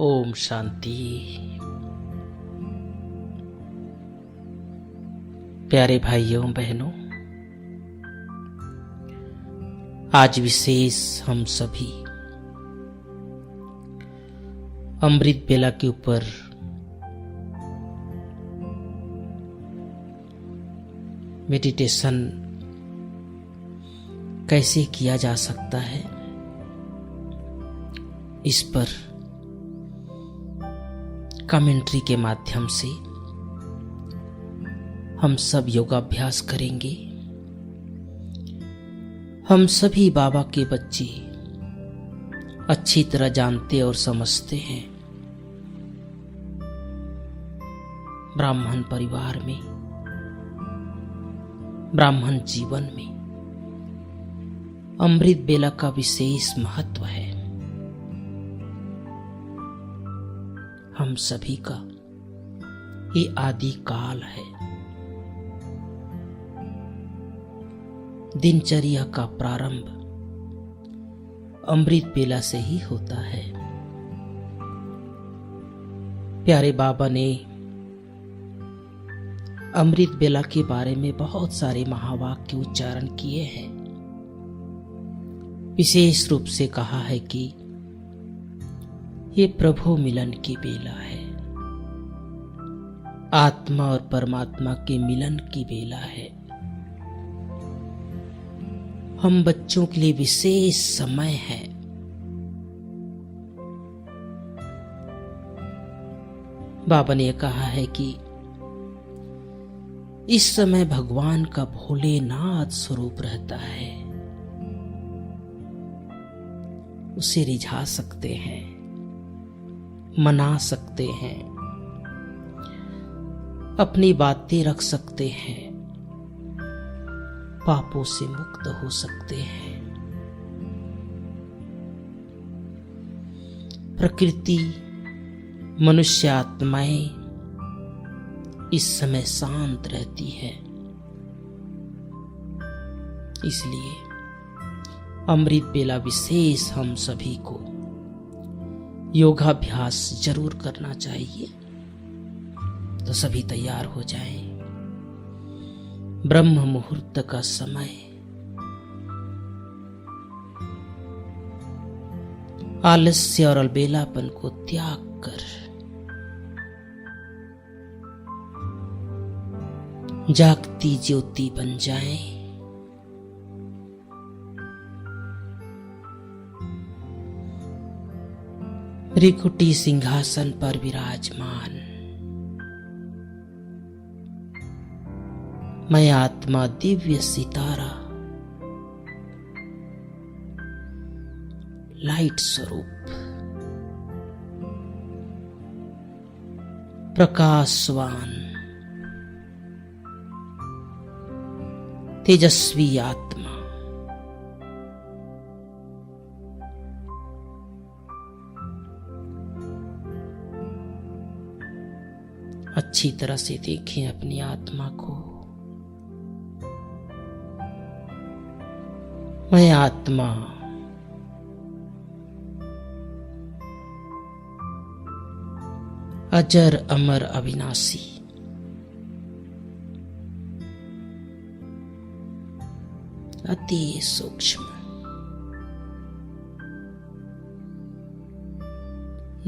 ओम शांति। प्यारे भाइयों बहनों, आज विशेष हम सभी अमृत बेला के ऊपर मेडिटेशन कैसे किया जा सकता है, इस पर कमेंट्री के माध्यम से हम सब योगाभ्यास करेंगे। हम सभी बाबा के बच्चे अच्छी तरह जानते और समझते हैं, ब्राह्मण परिवार में, ब्राह्मण जीवन में अमृत बेला का विशेष महत्व है। हम सभी का ये आदि काल है। दिनचर्या का प्रारंभ अमृत बेला से ही होता है। प्यारे बाबा ने अमृत बेला के बारे में बहुत सारे महावाक्य उच्चारण किए हैं। विशेष रूप से कहा है कि ये प्रभु मिलन की बेला है, आत्मा और परमात्मा के मिलन की बेला है। हम बच्चों के लिए विशेष समय है। बाबा ने कहा है कि इस समय भगवान का भोलेनाथ स्वरूप रहता है, उसे रिझा सकते हैं, मना सकते हैं, अपनी बातें रख सकते हैं, पापों से मुक्त हो सकते हैं। प्रकृति, मनुष्य आत्माएं इस समय शांत रहती है। इसलिए अमृत बेला विशेष हम सभी को योगाभ्यास जरूर करना चाहिए। तो सभी तैयार हो जाएं। ब्रह्म मुहूर्त का समय, आलस्य और अलबेलापन को त्याग कर जागती ज्योति बन जाएं। त्रिकुटी सिंहासन पर विराजमान मैं आत्मा दिव्य सितारा, लाइट स्वरूप, प्रकाशवान, तेजस्वी आत्मा, अच्छी तरह से देखें अपनी आत्मा को। मैं आत्मा अजर अमर अविनाशी, अति सूक्ष्म,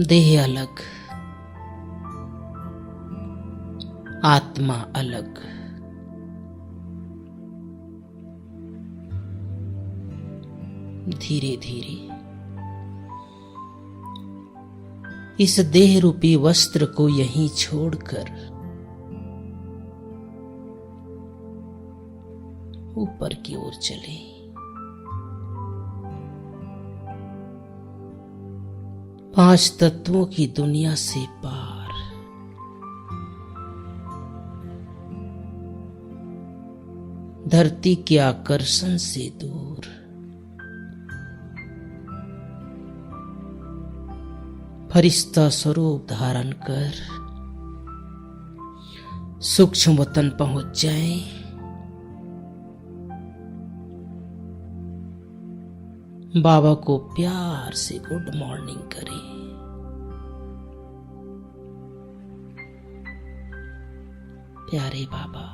देह अलग, आत्मा अलग। धीरे धीरे इस देह रूपी वस्त्र को यहीं छोड़कर ऊपर की ओर चले। पांच तत्वों की दुनिया से पार, धरती के आकर्षण से दूर, फरिश्ता स्वरूप धारण कर सूक्ष्म वतन पहुंच जाएं। बाबा को प्यार से गुड मॉर्निंग करें। प्यारे बाबा,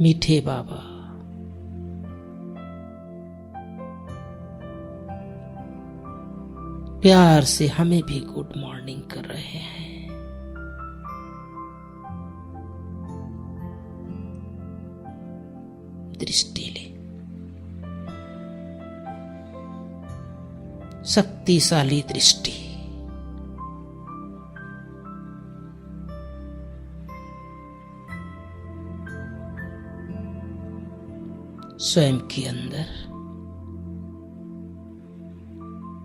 मीठे बाबा, प्यार से हमें भी गुड मॉर्निंग कर रहे हैं। दृष्टि ले, शक्तिशाली दृष्टि। स्वयं के अंदर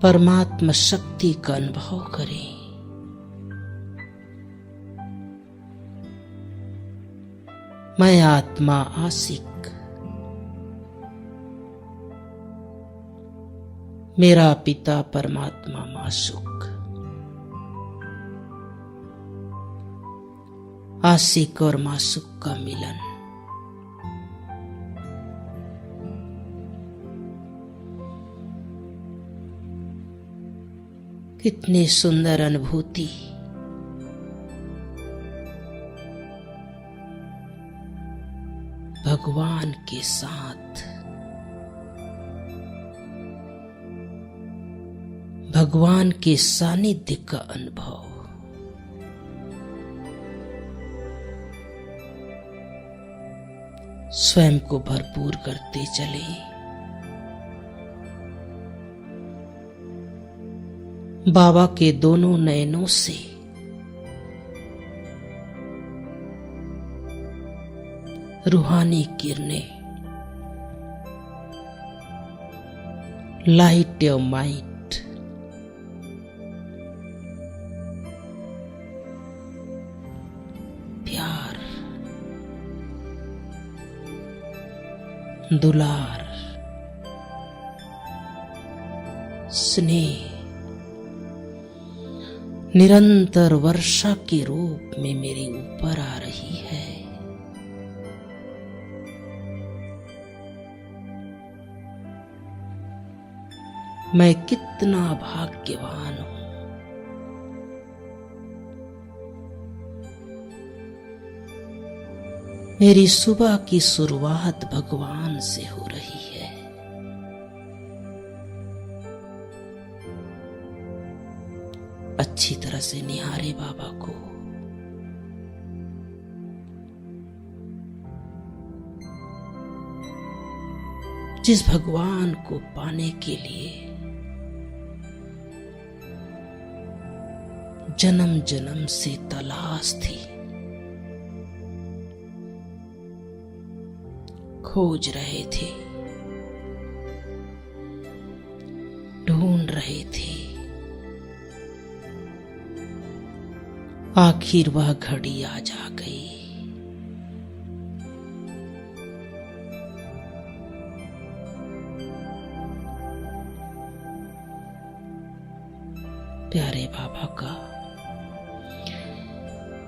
परमात्मा शक्ति का अनुभव करें। मैं आत्मा आशिक, मेरा पिता परमात्मा माशूक। आशिक और माशूक का मिलन, कितनी सुंदर अनुभूति। भगवान के साथ, भगवान के सानिध्य का अनुभव। स्वयं को भरपूर करते चले। बाबा के दोनों नयनों से रूहानी किरणें, लाइट और माइट, प्यार, दुलार, स्नेह निरंतर वर्षा के रूप में मेरे ऊपर आ रही है। मैं कितना भाग्यवान हूं। मेरी सुबह की शुरुआत भगवान से हो रही है। अच्छी तरह से निहारे बाबा को। जिस भगवान को पाने के लिए जन्म जन्म से तलाश थी, खोज रहे थे, ढूंढ रहे थे, आखिर वह घड़ी आ जा गई। प्यारे बाबा का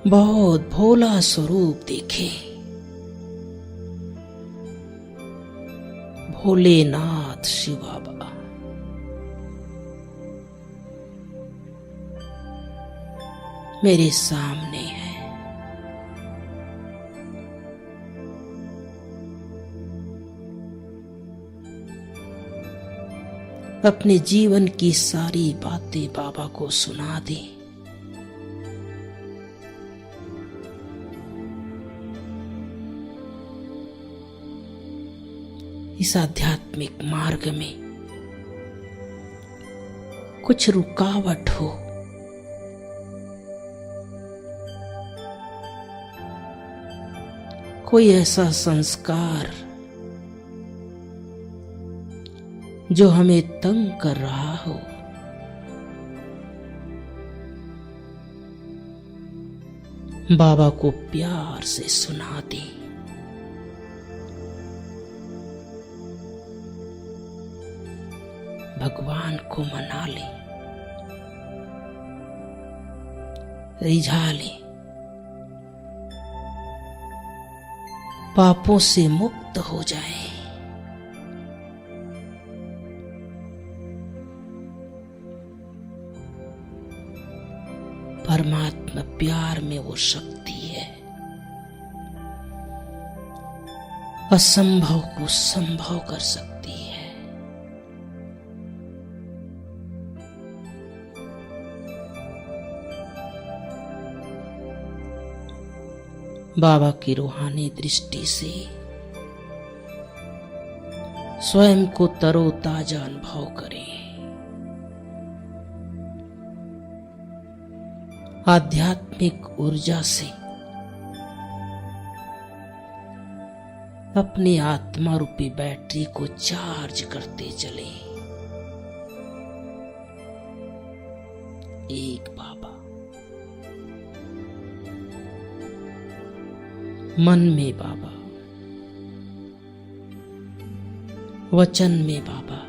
बहुत भोला स्वरूप देखे। भोलेनाथ शिव बाबा मेरे सामने है। अपने जीवन की सारी बातें बाबा को सुना दे। इस आध्यात्मिक मार्ग में कुछ रुकावट हो, कोई ऐसा संस्कार जो हमें तंग कर रहा हो, बाबा को प्यार से सुना दे। भगवान को मना ले, रिझा ले, पापों से मुक्त हो जाए। परमात्मा प्यार में वो शक्ति है, असंभव को संभव कर सकती है। बाबा की रूहानी दृष्टि से स्वयं को तरोताजा अनुभव करें। आध्यात्मिक ऊर्जा से अपनी आत्मा रूपी बैटरी को चार्ज करते चले। एक बाबा, मन में बाबा, वचन में बाबा,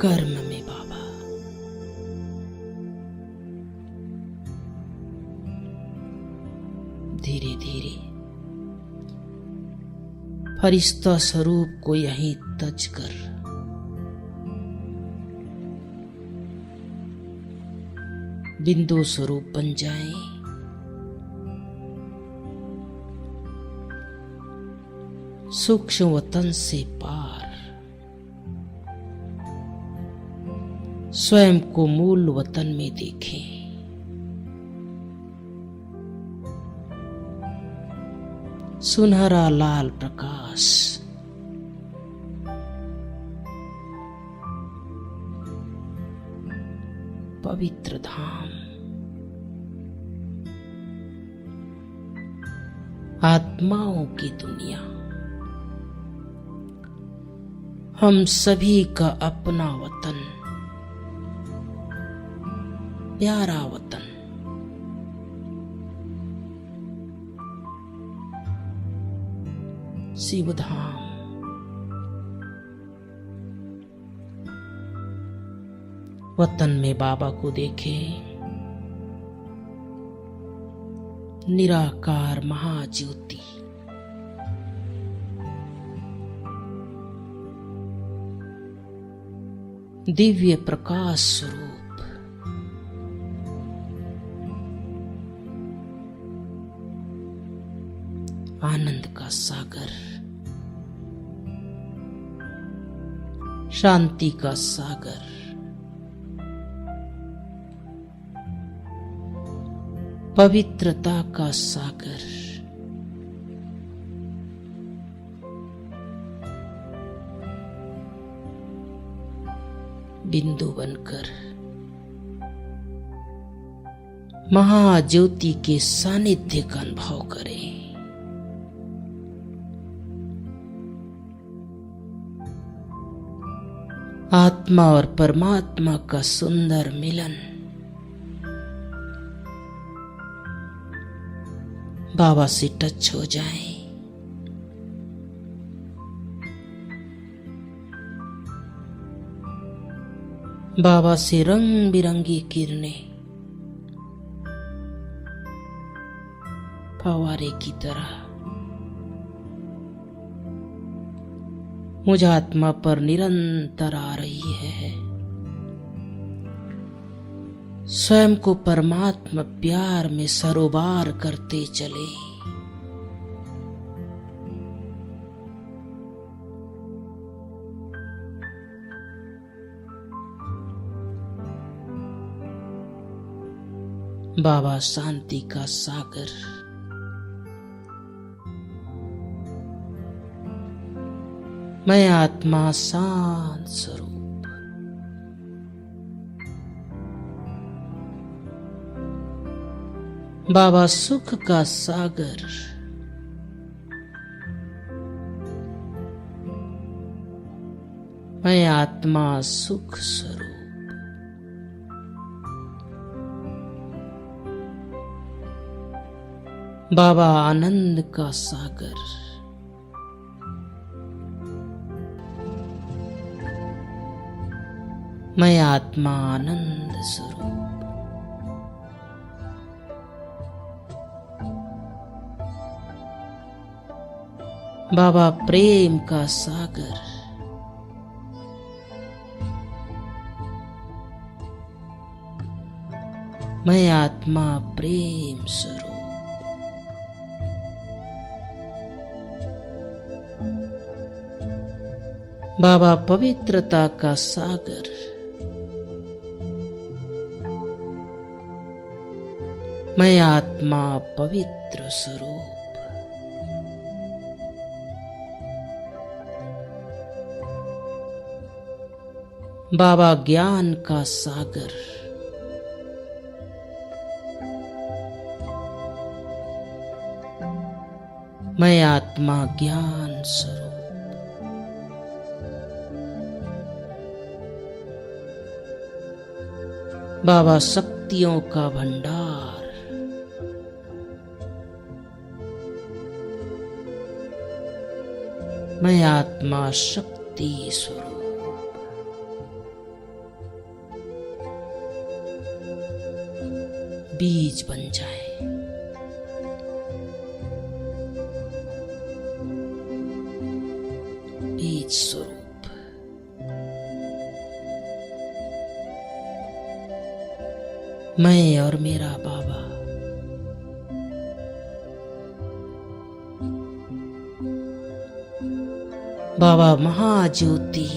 कर्म में बाबा। धीरे धीरे फरिश्ता स्वरूप को यहीं तज कर बिंदु स्वरूप बन जाएं। सूक्ष्म वतन से पार स्वयं को मूल वतन में देखें। सुनहरा लाल प्रकाश पवित्र धाम, आत्माओं की दुनिया, हम सभी का अपना वतन, प्यारा वतन। शिवधाम, वतन में बाबा को देखें। निराकार महाज्योति, दिव्य प्रकाश स्वरूप, आनंद का सागर, शांति का सागर, पवित्रता का सागर, बिंदु बनकर महाज्योति के सानिध्य का अनुभव करें। आत्मा और परमात्मा का सुंदर मिलन बाबा से टच हो जाए। बाबा से रंग बिरंगी किरणें फव्वारे की तरह मुझ आत्मा पर निरंतर आ रही है। स्वयं को परमात्मा प्यार में सरोबार करते चले। बाबा शांति का सागर, मैं आत्मा शांत स्वरूप, बाबा सुख का सागर, मैं आत्मा सुख स्वरूप, बाबा आनंद का सागर, मैं आत्मा आनंद स्वरूप, बाबा प्रेम का सागर, मैं आत्मा प्रेम स्वरूप। बाबा पवित्रता का सागर, मैं आत्मा पवित्र स्वरूप। बाबा ज्ञान का सागर, मैं आत्मा ज्ञान स्वरूप। बाबा शक्तियों का भंडार, मैं आत्मा शक्ति स्वरूप। बीज बन जाए, बीज स्वरूप। मैं और मेरा बाबा बाबा महाज्योति,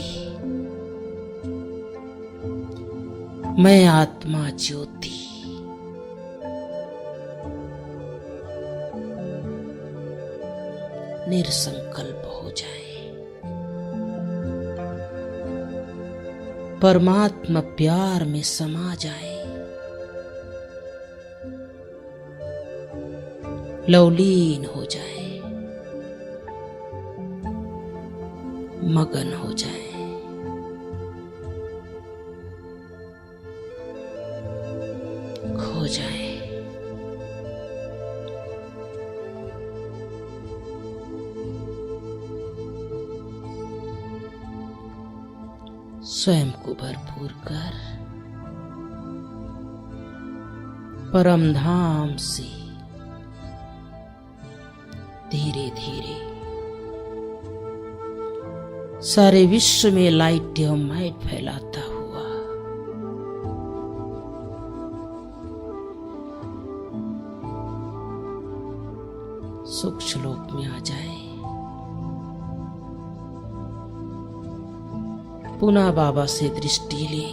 मैं आत्मा ज्योति। निरसंकल्प हो जाए, परमात्मा प्यार में समा जाए, लवलीन हो जाए, मगन हो जाए। खो जाए। स्वयं को भरपूर कर परम धाम से धीरे धीरे सारे विश्व में लाइट एवं माइट फैलाता हुआ सूक्ष्म लोक में आ जाए। पुनः बाबा से दृष्टि ले।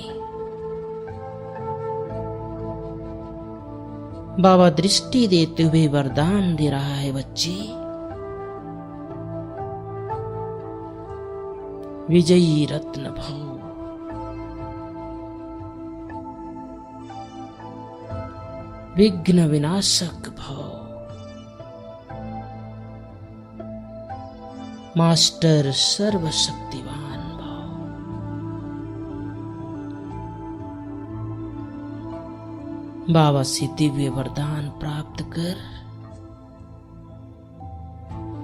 बाबा दृष्टि देते हुए वरदान दे रहा है, बच्चे विजयी रत्न भव, विघ्न विनाशक भव, मास्टर सर्वशक्तिवान भव। बाबा से दिव्य वरदान प्राप्त कर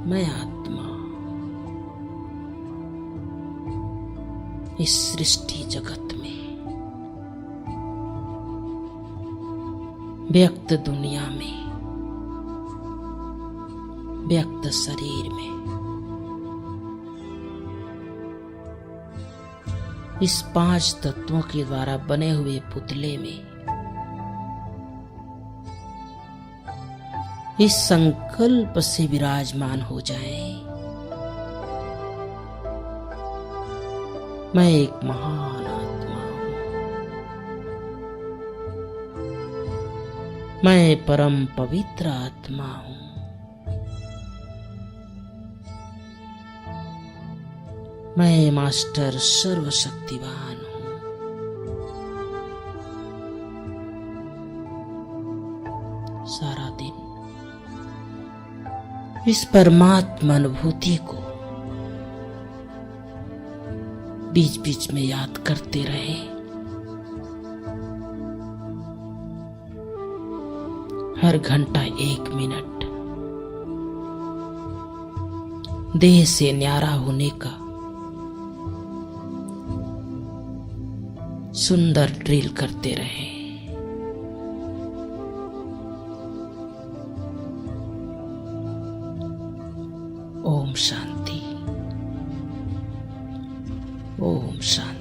मैं आत्मा इस सृष्टि जगत में, व्यक्त दुनिया में, व्यक्त शरीर में, इस 5 तत्वों के द्वारा बने हुए पुतले में इस संकल्प से विराजमान हो जाए, मैं एक महान आत्मा हूं, मैं परम पवित्र आत्मा हूं, मैं मास्टर सर्वशक्तिवान हूं। सारा दिन इस परमात्मा अनुभूति को बीच बीच में याद करते रहे। हर घंटा 1 मिनट देह से न्यारा होने का सुंदर ड्रिल करते रहे। ओम शांति, ओम शांति।